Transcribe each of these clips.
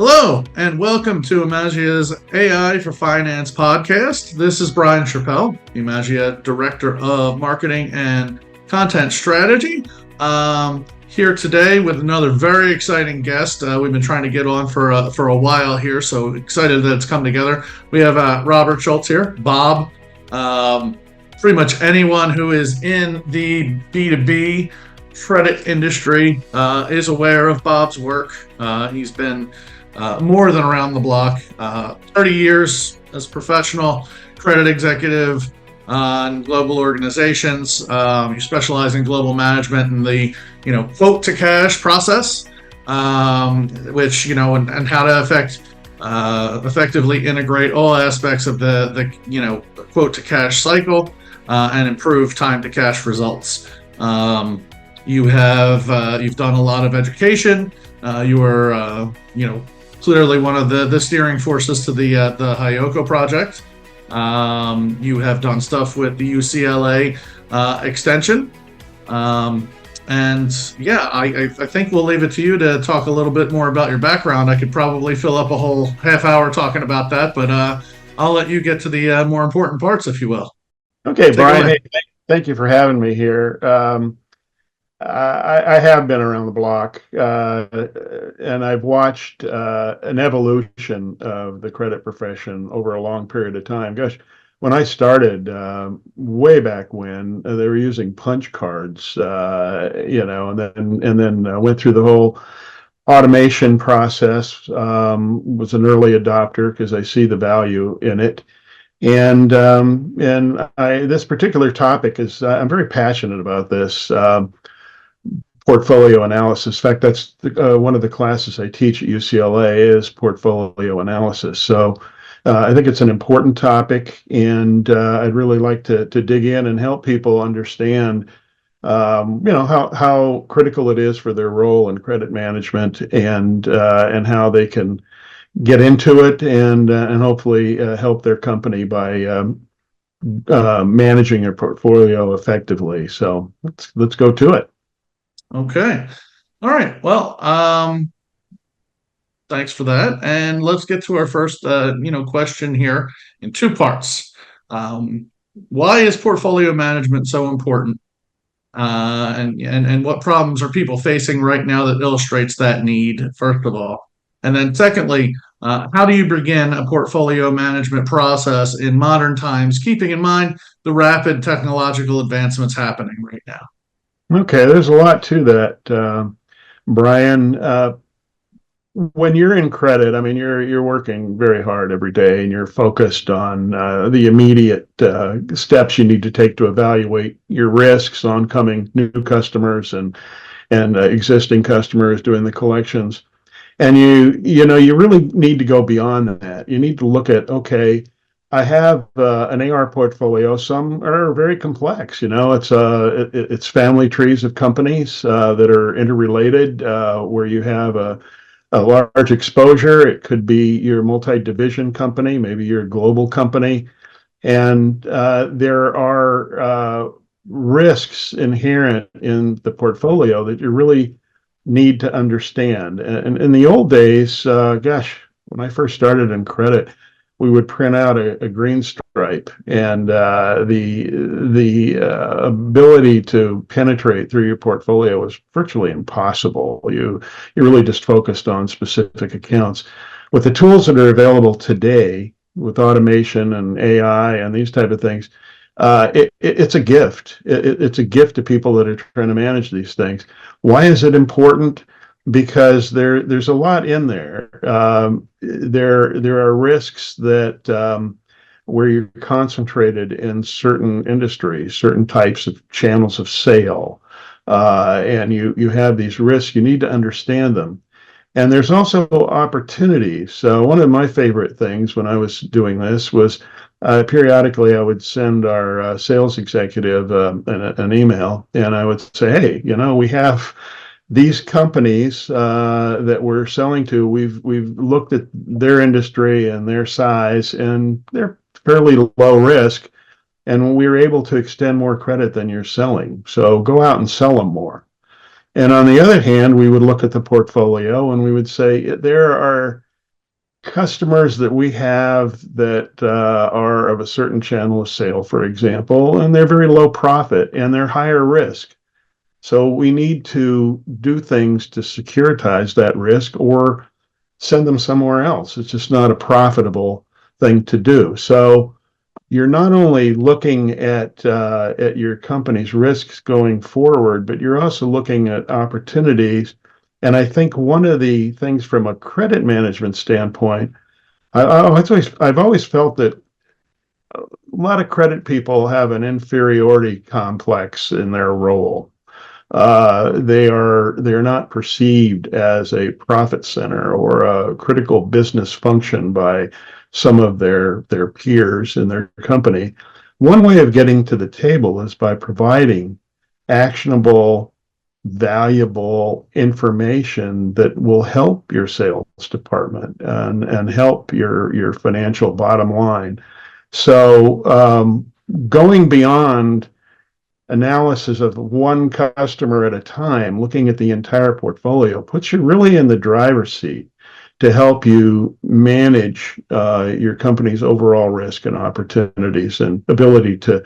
Hello, and welcome to Emagia's AI for Finance podcast. This is Brian Chappell, Emagia Director of Marketing and Content Strategy. Here today with another very exciting guest. We've been trying to get on for a while here, so excited that it's come together. We have Robert Shultz here, Bob. Pretty much anyone who is in the B2B credit industry is aware of Bob's work. He's been more than around the block. 30 years as a professional credit executive in global organizations. You specialize in global management and the quote to cash process, which and how to effectively integrate all aspects of the quote to cash cycle and improve time to cash results. You've done a lot of education. You are clearly one of the steering forces to the Hyoko project. You have done stuff with the UCLA extension. I think we'll leave it to you to talk a little bit more about your background. I could probably fill up a whole half hour talking about that, but I'll let you get to the more important parts, if you will. Okay, Brian, hey, thank you for having me here. I have been around the block, and I've watched an evolution of the credit profession over a long period of time. Gosh, when I started way back when, they were using punch cards, and then went through the whole automation process. Was an early adopter because I see the value in it. And this particular topic is I'm very passionate about this. Portfolio analysis. In fact, that's one of the classes I teach at UCLA is portfolio analysis. So I think it's an important topic, and I'd really like to dig in and help people understand, how critical it is for their role in credit management, and how they can get into it and hopefully help their company by managing their portfolio effectively. So let's go to it. Okay. All right. Well, thanks for that. And let's get to our first, question here in two parts. Why is portfolio management so important? And what problems are people facing right now that illustrates that need, first of all? And then secondly, how do you begin a portfolio management process in modern times, keeping in mind the rapid technological advancements happening right now? Okay, there's a lot to that, Brian. When you're in credit, I mean, you're working very hard every day, and you're focused on the immediate steps you need to take to evaluate your risks, oncoming new customers and existing customers, doing the collections. And you really need to go beyond that. You need to look at, okay, I have an AR portfolio. Some are very complex. It's family trees of companies that are interrelated, where you have a large exposure. It could be your multi-division company, maybe your global company, and there are risks inherent in the portfolio that you really need to understand. And in the old days, when I first started in credit, we would print out a green stripe, and the ability to penetrate through your portfolio was virtually impossible. You really just focused on specific accounts. With the tools that are available today, with automation and AI and these type of things, it's a gift. It's a gift to people that are trying to manage these things. Why is it important? Because there's a lot in there. There are risks that where you're concentrated in certain industries, certain types of channels of sale, and you have these risks. You need to understand them. And there's also opportunities. So one of my favorite things when I was doing this was periodically I would send our sales executive an email, and I would say, hey, we have these companies that we're selling to. We've looked at their industry and their size, and they're fairly low risk, and we were able to extend more credit than you're selling. So go out and sell them more. And on the other hand, we would look at the portfolio and we would say there are customers that we have that are of a certain channel of sale, for example, and they're very low profit and they're higher risk. So we need to do things to securitize that risk or send them somewhere else. It's just not a profitable thing to do. So you're not only looking at your company's risks going forward, but you're also looking at opportunities. And I think one of the things from a credit management standpoint, I've always felt that a lot of credit people have an inferiority complex in their role. They're not perceived as a profit center or a critical business function by some of their peers in their company. One way of getting to the table is by providing actionable, valuable information that will help your sales department and help your financial bottom line. So going beyond analysis of one customer at a time, looking at the entire portfolio, puts you really in the driver's seat to help you manage your company's overall risk and opportunities and ability to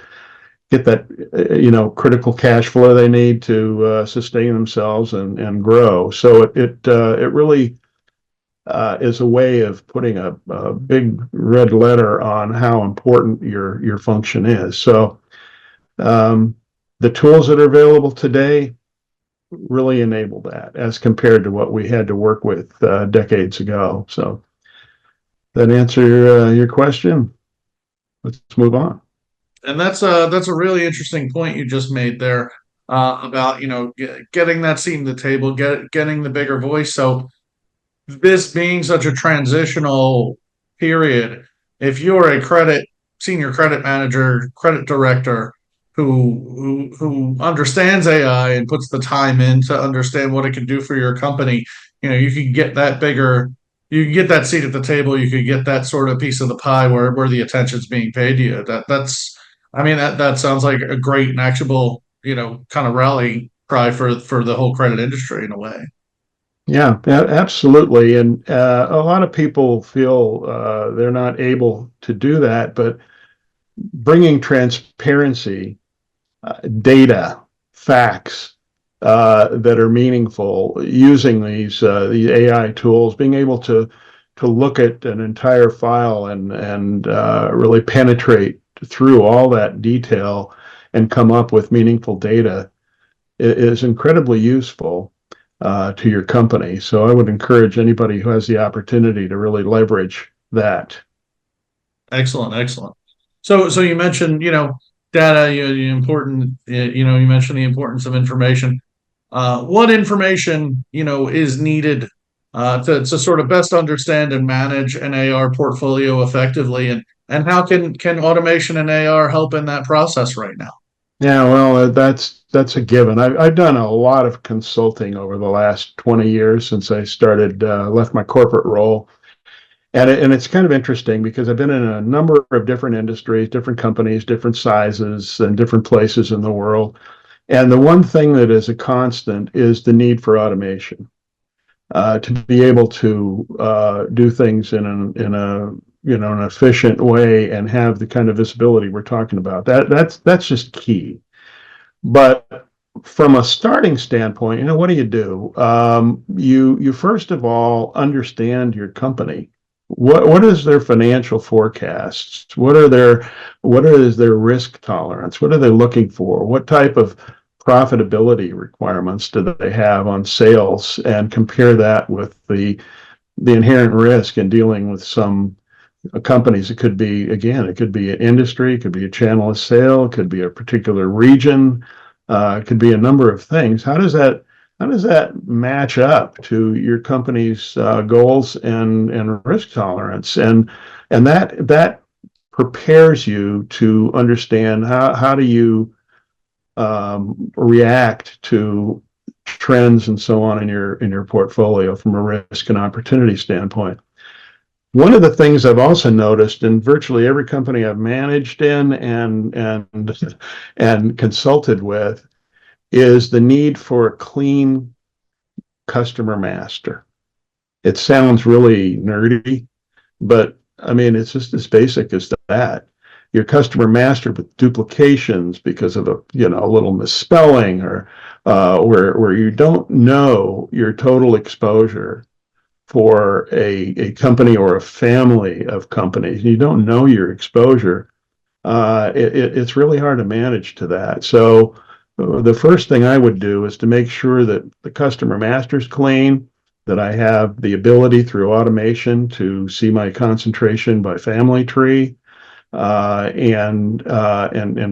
get that critical cash flow they need to sustain themselves and grow. So it really is a way of putting a big red letter on how important your function is. So the tools that are available today really enable that as compared to what we had to work with decades ago. So that answer your question? Let's move on. And that's a really interesting point you just made there about getting that seat at the table, getting the bigger voice. So this being such a transitional period, if you're a senior credit manager, credit director who understands AI and puts the time in to understand what it can do for your company, you can get that bigger, you can get that seat at the table, you could get that sort of piece of the pie where the attention's being paid to you. I mean, that sounds like a great and actionable, kind of rally cry for the whole credit industry in a way. Yeah, absolutely. And a lot of people feel they're not able to do that, but bringing transparency, data, facts that are meaningful, using these AI tools, being able to look at an entire file and really penetrate through all that detail and come up with meaningful data is incredibly useful to your company. So I would encourage anybody who has the opportunity to really leverage that. Excellent, excellent. So you mentioned, data, important, you mentioned the importance of information. What information, is needed to sort of best understand and manage an AR portfolio effectively, and how can automation and AR help in that process right now? Yeah, well, that's a given. I've done a lot of consulting over the last 20 years since I started left my corporate role. And it's kind of interesting because I've been in a number of different industries, different companies, different sizes, and different places in the world. And the one thing that is a constant is the need for automation to be able to do things in an efficient way and have the kind of visibility we're talking about. That's just key. But from a starting standpoint, what do you do? You first of all understand your company. What is their financial forecasts? What is their risk tolerance? What are they looking for? What type of profitability requirements do they have on sales? And compare that with the inherent risk in dealing with some companies. It could be, again, it could be an industry, it could be a channel of sale, it could be a particular region, it could be a number of things. How does that match up to your company's goals and risk tolerance? And that prepares you to understand how do you react to trends and so on in your portfolio from a risk and opportunity standpoint. One of the things I've also noticed in virtually every company I've managed in and consulted with is the need for a clean customer master. It sounds really nerdy, but I mean, it's just as basic as that. Your customer master with duplications because of a little misspelling, or where you don't know your total exposure for a company or a family of companies. You don't know your exposure. It's really hard to manage to that. So the first thing I would do is to make sure that the customer master's clean, that I have the ability through automation to see my concentration by family tree, and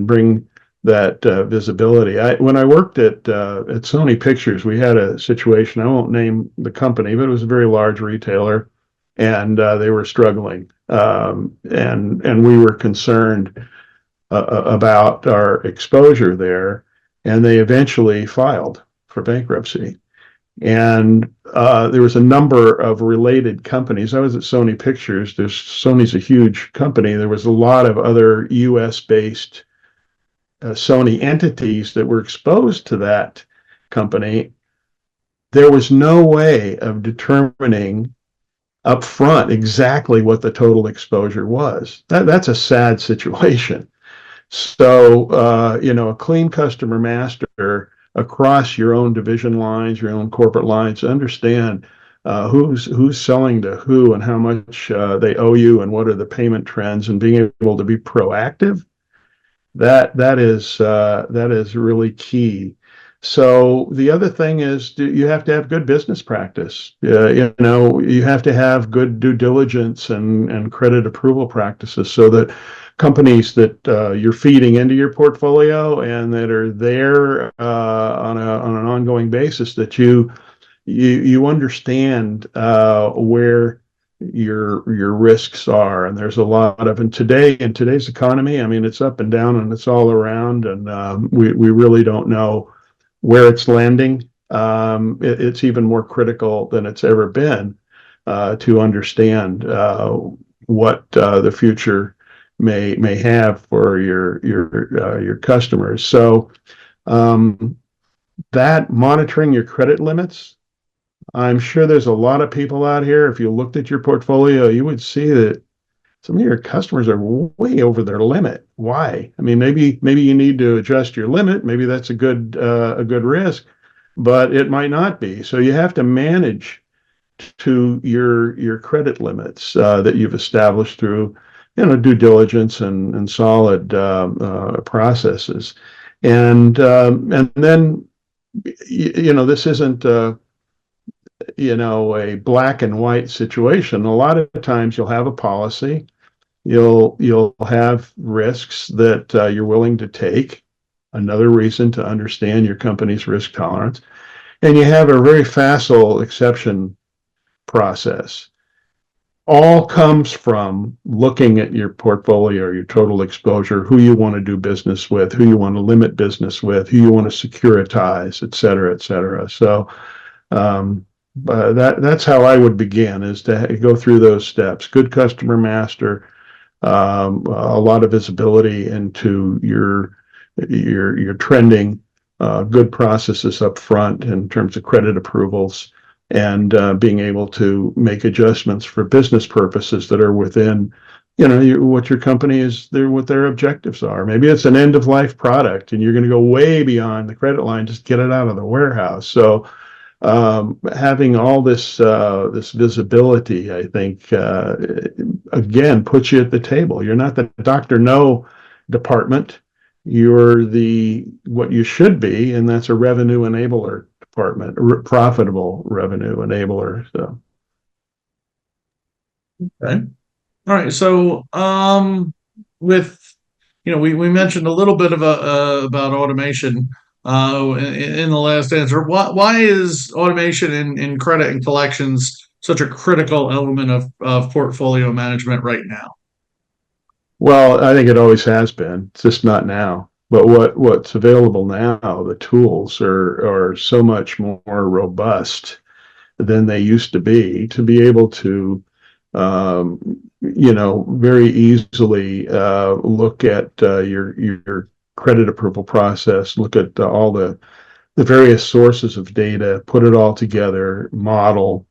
bring that visibility. When I worked at Sony Pictures, we had a situation. I won't name the company, but it was a very large retailer, and they were struggling, and we were concerned about our exposure there, and they eventually filed for bankruptcy. And there was a number of related companies. I was at Sony Pictures. Sony's a huge company. There was a lot of other U.S. based Sony entities that were exposed to that company. There was no way of determining up front exactly what the total exposure was. That's a sad situation. So, a clean customer master across your own division lines, your own corporate lines, understand who's selling to who and how much they owe you and what are the payment trends, and being able to be proactive. That is really key. So the other thing is, you have to have good business practice. You have to have good due diligence and credit approval practices, so that companies that you're feeding into your portfolio and that are there on an ongoing basis, that you understand where your risks are. And there's a lot of, and in today's economy, I mean, it's up and down and it's all around, and we really don't know where it's landing. It's even more critical than it's ever been to understand what the future may have for your customers. So that monitoring your credit limits, I'm sure there's a lot of people out here. If you looked at your portfolio, you would see that some of your customers are way over their limit. Why? I mean, maybe you need to adjust your limit. Maybe that's a good risk, but it might not be. So you have to manage to your credit limits that you've established through due diligence and solid processes. And then this isn't a black and white situation. A lot of times you'll have a policy, you'll have risks that you're willing to take. Another reason to understand your company's risk tolerance, and you have a very facile exception process. All comes from looking at your portfolio, your total exposure, who you want to do business with, who you want to limit business with, who you want to securitize, et cetera, et cetera. So that's how I would begin, is to go through those steps. Good customer master, a lot of visibility into your trending, good processes up front in terms of credit approvals, and being able to make adjustments for business purposes that are within what your company is there, what their objectives are. Maybe it's an end of life product and you're going to go way beyond the credit line, just get it out of the warehouse. So having all this visibility, I think, again, puts you at the table. You're not the Dr. No department. You're what you should be, and that's a revenue enabler department, profitable revenue enabler. So, Okay. All right. So, with we mentioned a little bit about automation in the last answer. Why is automation in credit and collections such a critical element of portfolio management right now? well, I think it always has been. It's just not now. But what's available now, the tools are so much more robust than they used to be able to very easily look at your credit approval process, look at all the various sources of data, put it all together, model,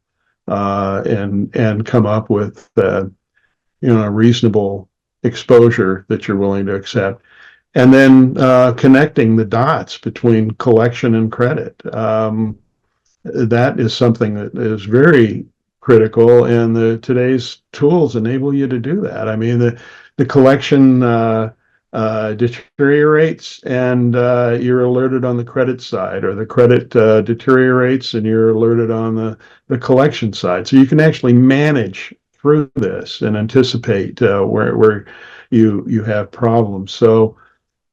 and come up with a reasonable exposure that you're willing to accept. And then connecting the dots between collection and credit. That is something that is very critical, and today's tools enable you to do that. I mean, the collection deteriorates, and you're alerted on the credit side, or the credit deteriorates, and you're alerted on the collection side. So you can actually manage through this and anticipate where you have problems. So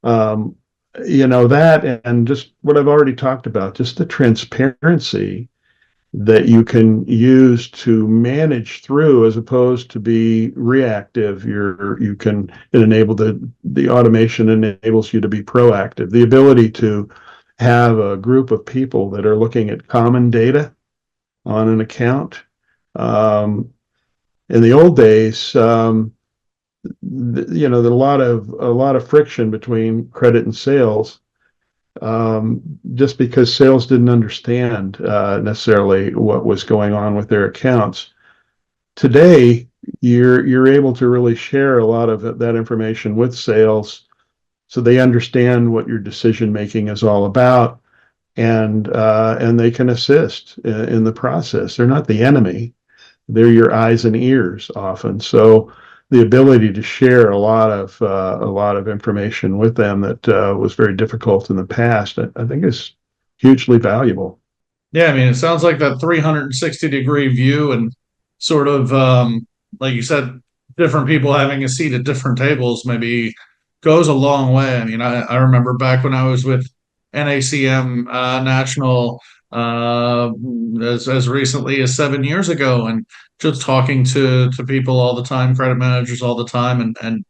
um, that, and just what I've already talked about, just the transparency that you can use to manage through as opposed to be reactive. The automation enables you to be proactive. The ability to have a group of people that are looking at common data on an account. In the old days, there's a lot of friction between credit and sales, just because sales didn't understand necessarily what was going on with their accounts. Today, you're able to really share a lot of that information with sales, so they understand what your decision making is all about, and they can assist in the process. They're not the enemy; they're your eyes and ears often. So the ability to share a lot of information with them that was very difficult in the past, I think is hugely valuable. Yeah, I mean, it sounds like that 360-degree view and sort of, like you said, different people having a seat at different tables maybe goes a long way. I mean, I remember back when I was with NACM National as recently as 7 years ago, and just talking to people all the time, credit managers all the time, and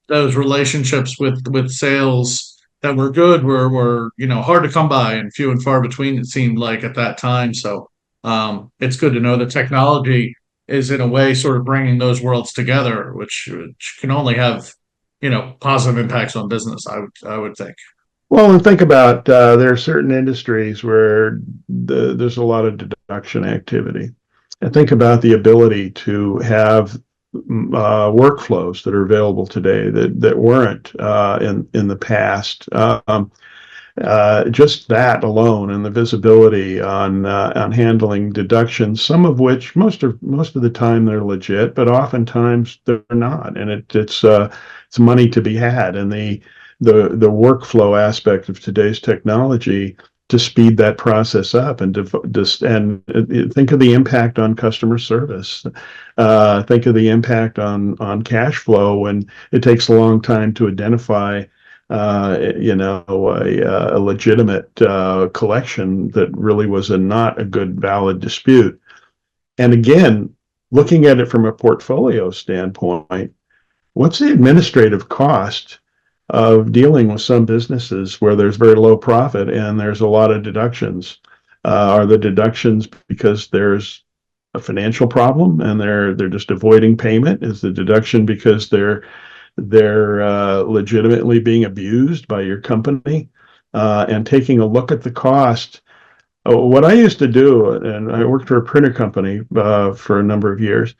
those relationships with sales that were good were hard to come by and few and far between, it seemed like at that time. So it's good to know that technology is in a way sort of bringing those worlds together, which can only have positive impacts on business. I would think. Well, and think about there are certain industries where there's a lot of deduction activity. And think about the ability to have workflows that are available today that weren't in the past. Just that alone, and the visibility on handling deductions, some of which most of the time they're legit, but oftentimes they're not, and it's money to be had, and the workflow aspect of today's technology to speed that process up, and think of the impact on customer service. Think of the impact on cash flow when it takes a long time to identify a legitimate collection that really was not a good, valid dispute. And again, looking at it from a portfolio standpoint, what's the administrative cost of dealing with some businesses where there's very low profit and there's a lot of deductions? Are the deductions because there's a financial problem and they're just avoiding payment? Is the deduction because they're legitimately being abused by your company? And taking a look at the cost. What I used to do, and I worked for a printer company for a number of years,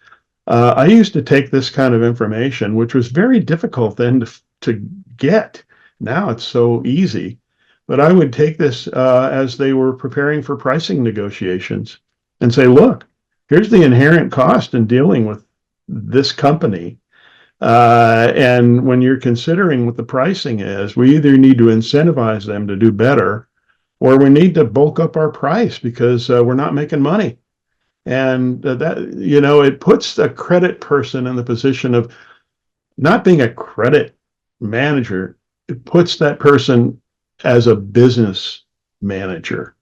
I used to take this kind of information, which was very difficult then to get. Now it's so easy. But I would take this as they were preparing for pricing negotiations and say, look, here's the inherent cost in dealing with this company. And when you're considering what the pricing is, we either need to incentivize them to do better, or we need to bulk up our price because we're not making money. And it puts a credit person in the position of not being a credit manager. It puts that person as a business manager.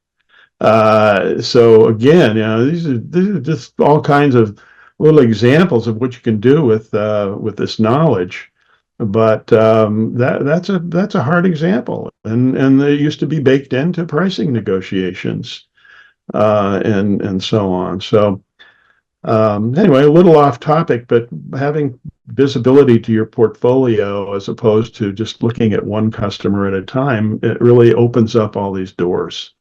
So again, these are just all kinds of little examples of what you can do with this knowledge. But that's a hard example, and they used to be baked into pricing negotiations, and so on. So anyway, a little off topic, but having visibility to your portfolio as opposed to just looking at one customer at a time, it really opens up all these doors.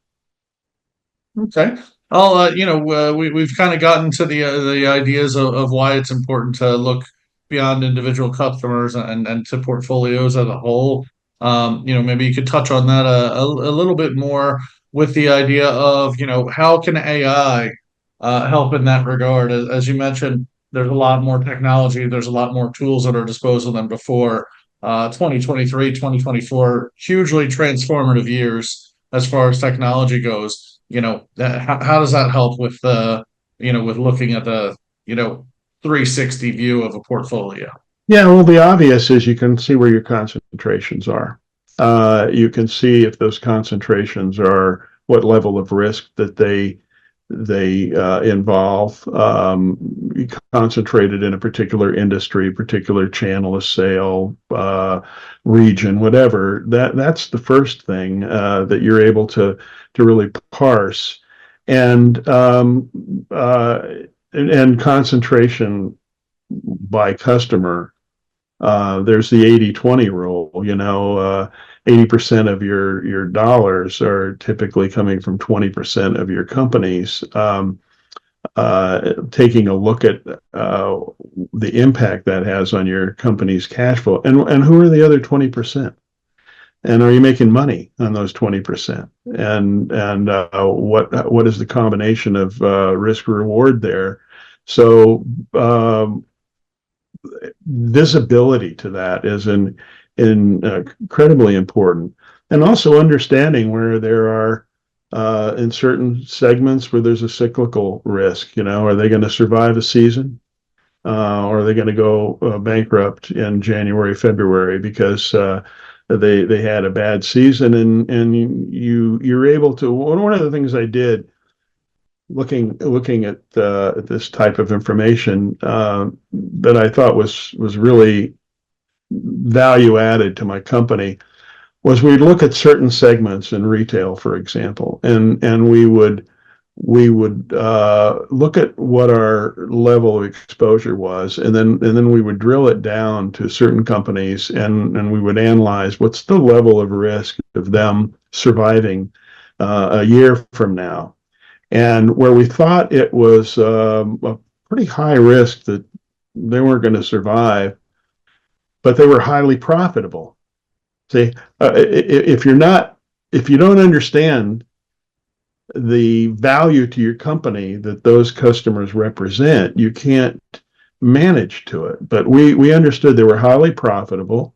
Okay. We've kind of gotten to the ideas of why it's important to look beyond individual customers and to portfolios as a whole. Maybe you could touch on that a little bit more with the idea of, how can AI help in that regard? As you mentioned, there's a lot more technology, there's a lot more tools at our disposal than before. 2023, 2024, hugely transformative years as far as technology goes. How does that help with with looking at the, 360 view of a portfolio? Yeah, well, the obvious is you can see where your concentrations are. You can see if those concentrations are what level of risk that they involve, concentrated in a particular industry, particular channel of sale, region, whatever. That's the first thing that you're able to really parse, and and concentration by customer. There's the 80-20 rule. 80% of your dollars are typically coming from 20% of your companies. Taking a look at the impact that has on your company's cash flow, and who are the other 20%? And are you making money on those 20%? And what is the combination of risk reward there? So visibility to that is incredibly important, and also understanding where there are in certain segments where there's a cyclical risk. Are they going to survive a season, or are they going to go bankrupt in January, February because they had a bad season, and you're able to. One of the things I did looking at this type of information that I thought was really value added to my company was we'd look at certain segments in retail, for example, and we would look at what our level of exposure was, and then we would drill it down to certain companies, and we would analyze what's the level of risk of them surviving a year from now. And where we thought it was a pretty high risk that they weren't going to survive, but they were highly profitable. See, if you don't understand the value to your company that those customers represent, you can't manage to it. But we understood they were highly profitable,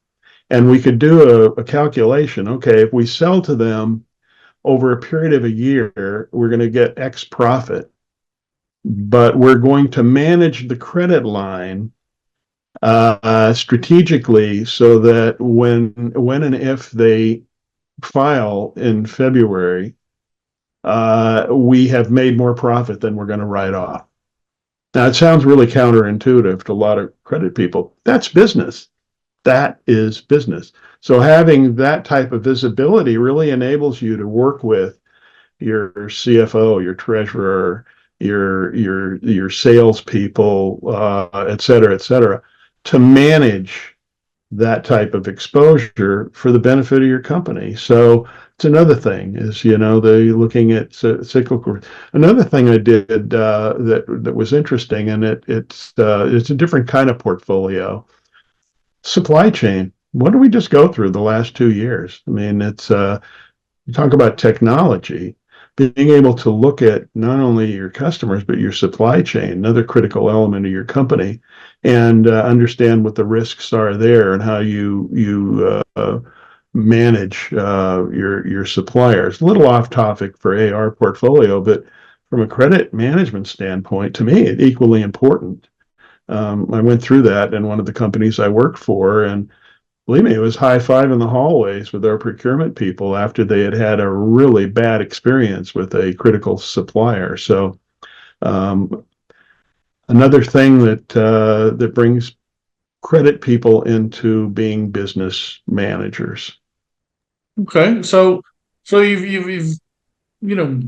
and we could do a calculation. Okay, if we sell to them over a period of a year, we're going to get X profit, but we're going to manage the credit line strategically so that when and if they file in February, we have made more profit than we're going to write off. Now, it sounds really counterintuitive to a lot of credit people. That's business. That is business. So having that type of visibility really enables you to work with your CFO, your treasurer, your salespeople, et cetera, to manage that type of exposure for the benefit of your company. So it's another thing is, the looking at cyclical. Another thing I did that was interesting, and it's a different kind of portfolio. Supply chain. What did we just go through the last 2 years? I mean, it's you talk about technology, being able to look at not only your customers but your supply chain, another critical element of your company, and understand what the risks are there and how you manage your suppliers. A little off topic for AR portfolio, but from a credit management standpoint, to me, it's equally important. I went through that in one of the companies I worked for, and believe me, it was high five in the hallways with our procurement people after they had a really bad experience with a critical supplier. So another thing that brings credit people into being business managers. Okay, so you've you know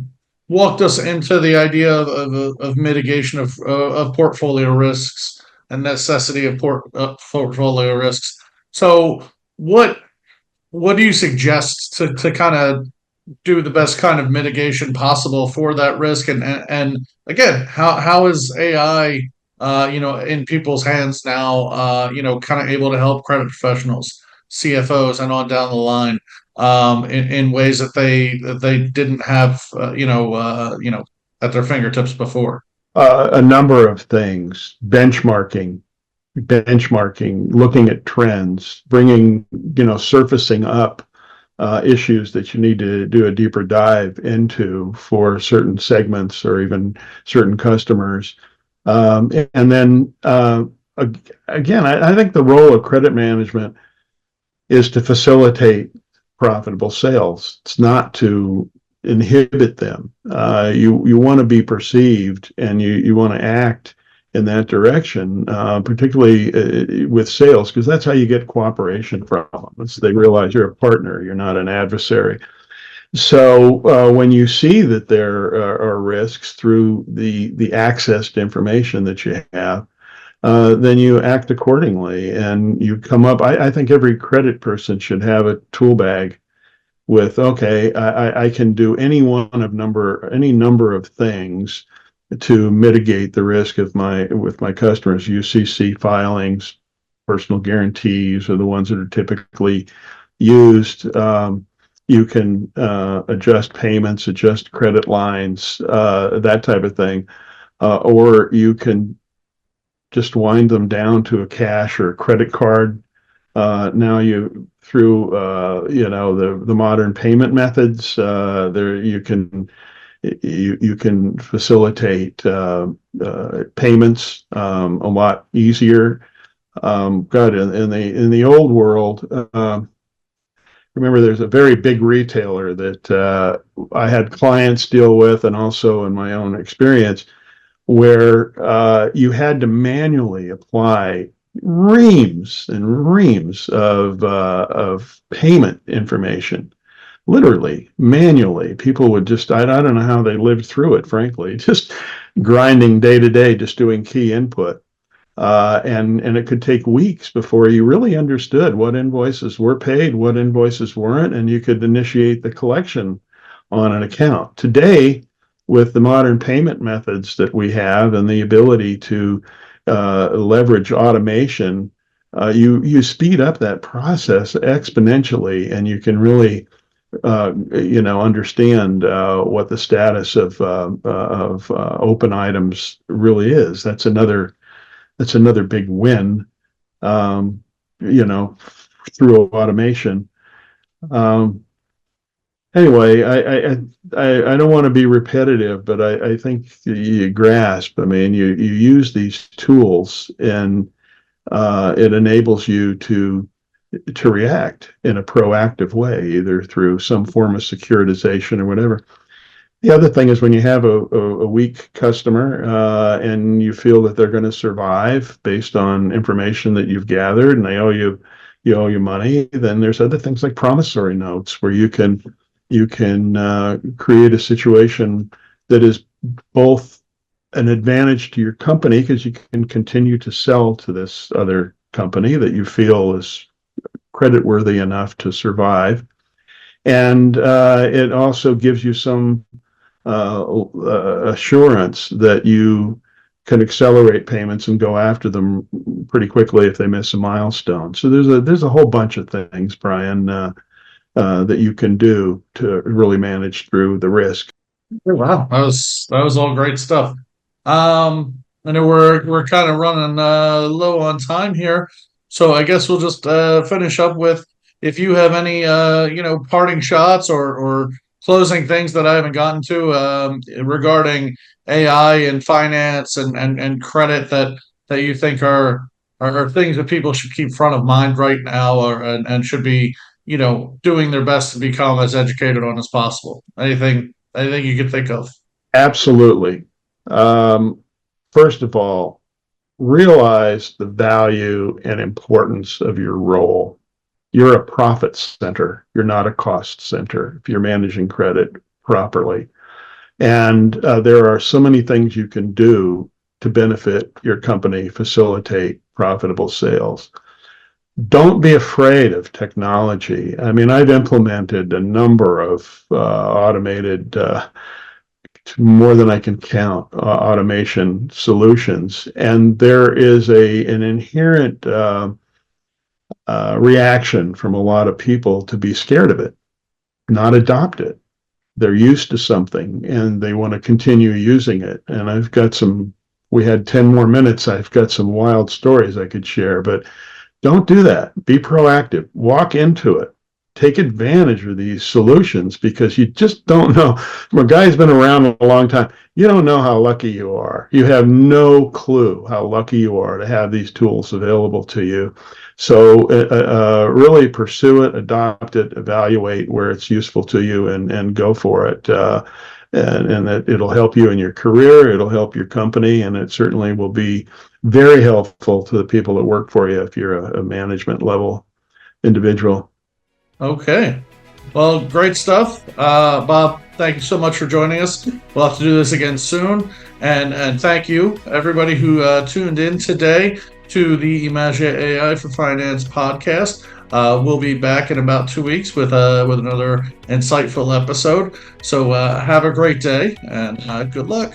walked us into the idea of mitigation of portfolio risks and necessity of portfolio risks. So what what do you suggest to kind of do the best kind of mitigation possible for that risk. And again, how is AI, in people's hands now, kind of able to help credit professionals, CFOs, and on down the line, in ways that they didn't have, at their fingertips before. A number of things, benchmarking, looking at trends, bringing, surfacing up issues that you need to do a deeper dive into for certain segments or even certain customers. And then again, I think the role of credit management is to facilitate profitable sales. It's not to inhibit them. You want to be perceived, and you want to act in that direction, particularly with sales, because that's how you get cooperation from them. They realize you're a partner, you're not an adversary. So when you see that there are risks through the access to information that you have, then you act accordingly, and you come up. I think every credit person should have a tool bag with, okay, I can do any number of things to mitigate the risk of with my customers. UCC filings, personal guarantees are the ones that are typically used. You can adjust payments, adjust credit lines, that type of thing, or you can just wind them down to a cash or a credit card. Now through the modern payment methods, there you can facilitate payments a lot easier. God, in the old world, remember there's a very big retailer that I had clients deal with, and also in my own experience, where you had to manually apply reams and reams of payment information, literally manually. People would just, I don't know how they lived through it, frankly, just grinding day to day, just doing key input. And it could take weeks before you really understood what invoices were paid, what invoices weren't, and you could initiate the collection on an account. Today, with the modern payment methods that we have and the ability to leverage automation, you speed up that process exponentially, and you can really understand what the status of open items really is. That's another big win, through automation. Anyway, I don't want to be repetitive, but I think you grasp. I mean, you use these tools, and it enables you to react in a proactive way, either through some form of securitization or whatever. The other thing is when you have a weak customer, and you feel that they're going to survive based on information that you've gathered, and you owe you money, then there's other things like promissory notes where you can create a situation that is both an advantage to your company, because you can continue to sell to this other company that you feel is creditworthy enough to survive, and it also gives you some assurance that you can accelerate payments and go after them pretty quickly if they miss a milestone. So there's a whole bunch of things, Brian, that you can do to really manage through the risk. Wow, that was all great stuff. I know we're kind of running low on time here, so I guess we'll just finish up with, if you have any parting shots or closing things that I haven't gotten to, regarding AI and finance and credit, that you think are things that people should keep front of mind right now, and should be doing their best to become as educated on as possible. Anything you can think of? Absolutely. First of all, realize the value and importance of your role. You're a profit center. You're not a cost center if you're managing credit properly. And there are so many things you can do to benefit your company, facilitate profitable sales. don't be afraid of technology. I mean, I've implemented a number of automated, more than I can count, automation solutions, and there is an inherent reaction from a lot of people to be scared of it, not adopt it. They're used to something and they want to continue using it. And we had 10 more minutes. I've got some wild stories I could share, but don't do that. Be proactive. Walk into it. Take advantage of these solutions because you just don't know. From a guy who's been around a long time, you don't know how lucky you are. You have no clue how lucky you are to have these tools available to you. So really pursue it, adopt it, evaluate where it's useful to you, and go for it. And that it'll help you in your career, it'll help your company, and it certainly will be very helpful to the people that work for you if you're a management level individual. Okay. Well, great stuff. Bob, thank you so much for joining us. We'll have to do this again soon. And thank you, everybody who tuned in today to the Emagia AI for Finance podcast. We'll be back in about 2 weeks with another insightful episode. So have a great day and good luck.